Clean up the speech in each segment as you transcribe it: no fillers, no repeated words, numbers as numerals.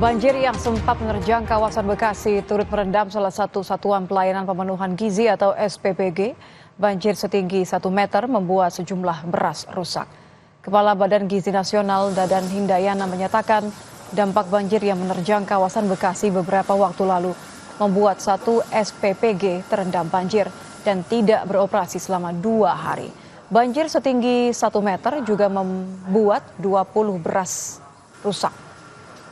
Banjir yang sempat menerjang kawasan Bekasi turut merendam salah satu satuan pelayanan pemenuhan gizi atau SPPG. Banjir setinggi 1 meter membuat sejumlah beras rusak. Kepala Badan Gizi Nasional Dadan Hindayana menyatakan dampak banjir yang menerjang kawasan Bekasi beberapa waktu lalu membuat satu SPPG terendam banjir dan tidak beroperasi selama 2 hari. Banjir setinggi 1 meter juga membuat 20 beras rusak.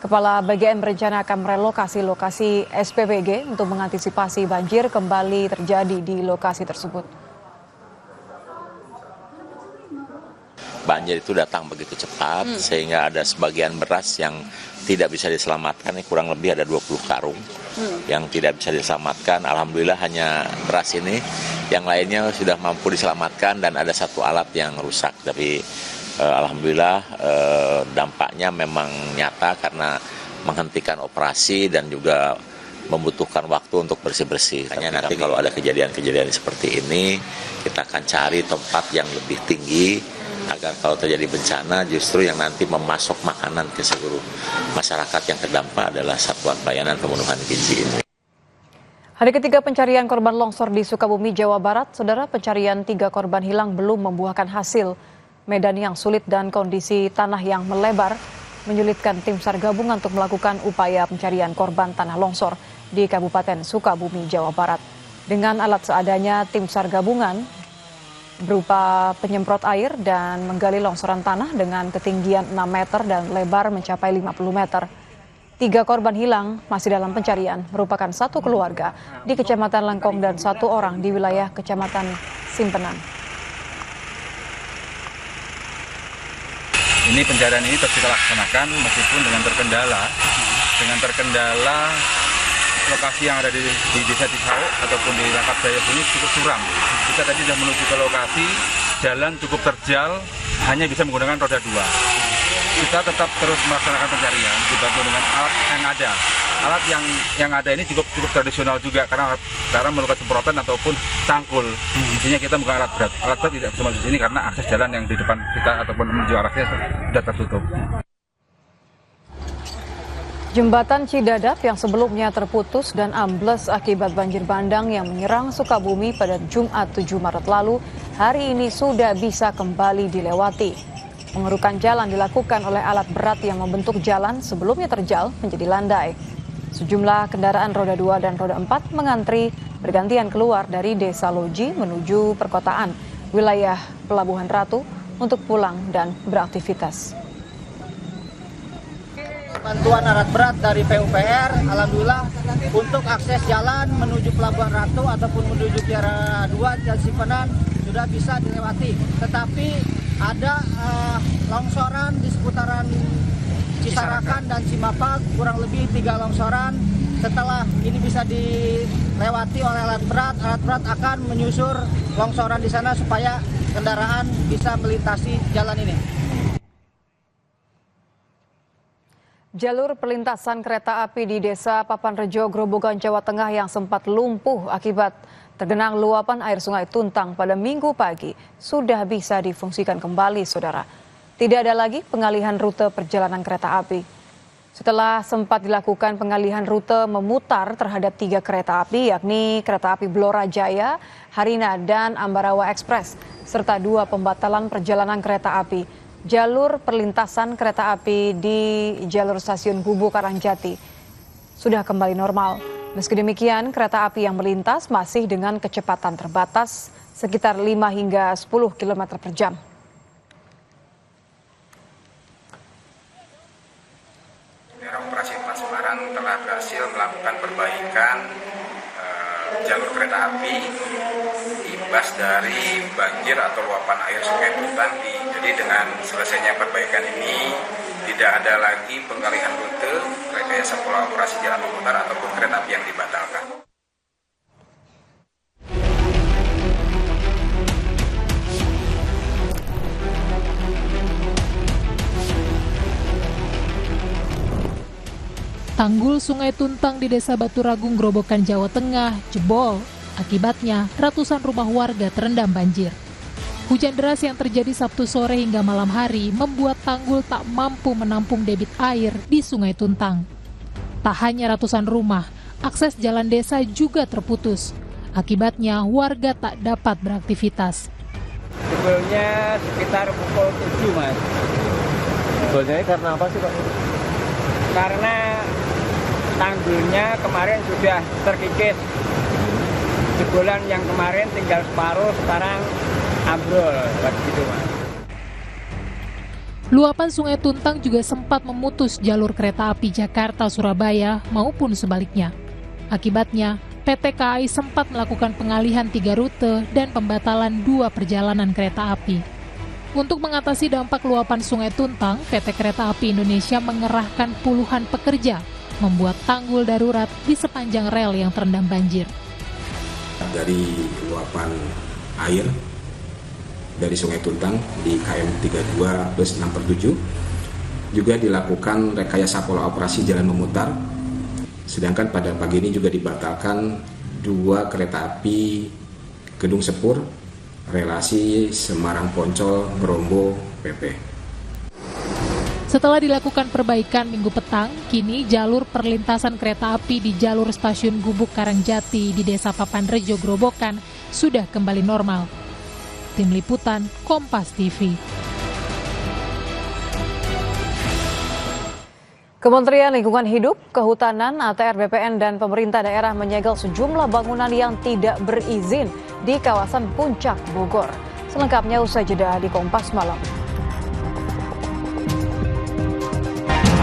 Kepala BGN berencana akan merelokasi lokasi SPPG untuk mengantisipasi banjir kembali terjadi di lokasi tersebut. Banjir itu datang begitu cepat sehingga ada sebagian beras yang tidak bisa diselamatkan, kurang lebih ada 20 karung yang tidak bisa diselamatkan. Alhamdulillah hanya beras ini, yang lainnya sudah mampu diselamatkan dan ada satu alat yang rusak. Tapi alhamdulillah dampaknya memang nyata karena menghentikan operasi dan juga membutuhkan waktu untuk bersih-bersih. Hanya nanti kalau ada kejadian-kejadian seperti ini, kita akan cari tempat yang lebih tinggi agar kalau terjadi bencana justru yang nanti memasok makanan ke seluruh masyarakat yang terdampak adalah satuan pelayanan pemenuhan gizi ini. Hari ketiga pencarian korban longsor di Sukabumi, Jawa Barat, saudara, pencarian 3 korban hilang belum membuahkan hasil. Medan yang sulit dan kondisi tanah yang melebar menyulitkan tim SAR gabungan untuk melakukan upaya pencarian korban tanah longsor di Kabupaten Sukabumi, Jawa Barat. Dengan alat seadanya, tim SAR gabungan berupa penyemprot air dan menggali longsoran tanah dengan ketinggian 6 meter dan lebar mencapai 50 meter. 3 korban hilang masih dalam pencarian, merupakan satu keluarga di Kecamatan Lengkong dan 1 orang di wilayah Kecamatan Simpenan. Ini pencarian ini terus kita laksanakan meskipun dengan terkendala lokasi yang ada di Desa Cisau ataupun di Langkap Jaya ini cukup suram. Kita tadi sudah menuju ke lokasi, jalan cukup terjal, hanya bisa menggunakan roda 2. Kita tetap terus melaksanakan pencarian dibantu dengan alat yang ada. Alat yang ada ini cukup tradisional juga karena memerlukan semprotan ataupun cangkul. Intinya kita bukan alat berat. Alat berat tidak bisa masuk sini karena akses jalan yang di depan kita ataupun menuju arahnya sudah tertutup. Jembatan Cidadap yang sebelumnya terputus dan ambles akibat banjir bandang yang menyerang Sukabumi pada Jumat 7 Maret lalu, hari ini sudah bisa kembali dilewati. Pengerukan jalan dilakukan oleh alat berat yang membentuk jalan sebelumnya terjal menjadi landai. Sejumlah kendaraan roda 2 dan roda 4 mengantri bergantian keluar dari Desa Loji menuju perkotaan, wilayah Pelabuhan Ratu untuk pulang dan beraktivitas. Bantuan alat berat dari PUPR, alhamdulillah untuk akses jalan menuju Pelabuhan Ratu ataupun menuju Kiara 2 dan Simpenan sudah bisa dilewati. Tetapi ada longsoran di seputaran Cisarakan dan Cimapak, kurang lebih 3 longsoran. Setelah ini bisa dilewati oleh alat berat akan menyusur longsoran di sana supaya kendaraan bisa melintasi jalan ini. Jalur perlintasan kereta api di Desa Papanrejo, Grobogan, Jawa Tengah yang sempat lumpuh akibat tergenang luapan air Sungai Tuntang pada Minggu pagi sudah bisa difungsikan kembali, saudara. Tidak ada lagi pengalihan rute perjalanan kereta api. Setelah sempat dilakukan pengalihan rute memutar terhadap 3 kereta api, yakni kereta api Blora Jaya, Harina, dan Ambarawa Express, serta 2 pembatalan perjalanan kereta api. Jalur perlintasan kereta api di jalur stasiun Gubu Karangjati sudah kembali normal. Meski demikian, kereta api yang melintas masih dengan kecepatan terbatas sekitar 5 hingga 10 km per jam. Daerah Operasi 4 Semarang telah berhasil melakukan perbaikan jalur kereta api imbas dari banjir atau luapan air Sungai Tuntang. Jadi dengan selesainya perbaikan ini tidak ada lagi pengalihan rute, rekayasa pola operasi jalan memutar ataupun kereta api yang dibatalkan. Tanggul Sungai Tuntang di Desa Baturagung, Grobogan, Jawa Tengah jebol. Akibatnya, ratusan rumah warga terendam banjir. Hujan deras yang terjadi Sabtu sore hingga malam hari membuat tanggul tak mampu menampung debit air di Sungai Tuntang. Tak hanya ratusan rumah, akses jalan desa juga terputus. Akibatnya warga tak dapat beraktivitas. Jebolnya sekitar pukul 7, Mas. Jebolnya karena apa sih, Pak? Karena tanggulnya kemarin sudah terkikis. Jebolan yang kemarin tinggal separuh, sekarang ambrol, begitu, Mas. Luapan Sungai Tuntang juga sempat memutus jalur kereta api Jakarta-Surabaya maupun sebaliknya. Akibatnya, PT KAI sempat melakukan pengalihan 3 rute dan pembatalan 2 perjalanan kereta api. Untuk mengatasi dampak luapan Sungai Tuntang, PT Kereta Api Indonesia mengerahkan puluhan pekerja membuat tanggul darurat di sepanjang rel yang terendam banjir. Dari luapan air dari Sungai Tuntang di KM 32+6/7 juga dilakukan rekayasa pola operasi jalan memutar. Sedangkan pada pagi ini juga dibatalkan 2 kereta api Gedung Sepur relasi Semarang-Poncol Brombo PP. Setelah dilakukan perbaikan Minggu petang, kini jalur perlintasan kereta api di jalur stasiun Gubuk Karangjati di Desa Papanrejo Grobogan sudah kembali normal. Tim Liputan, Kompas TV. Kementerian Lingkungan Hidup, Kehutanan, ATR BPN, dan pemerintah daerah menyegel sejumlah bangunan yang tidak berizin di kawasan Puncak Bogor. Selengkapnya usai jeda di Kompas Malam.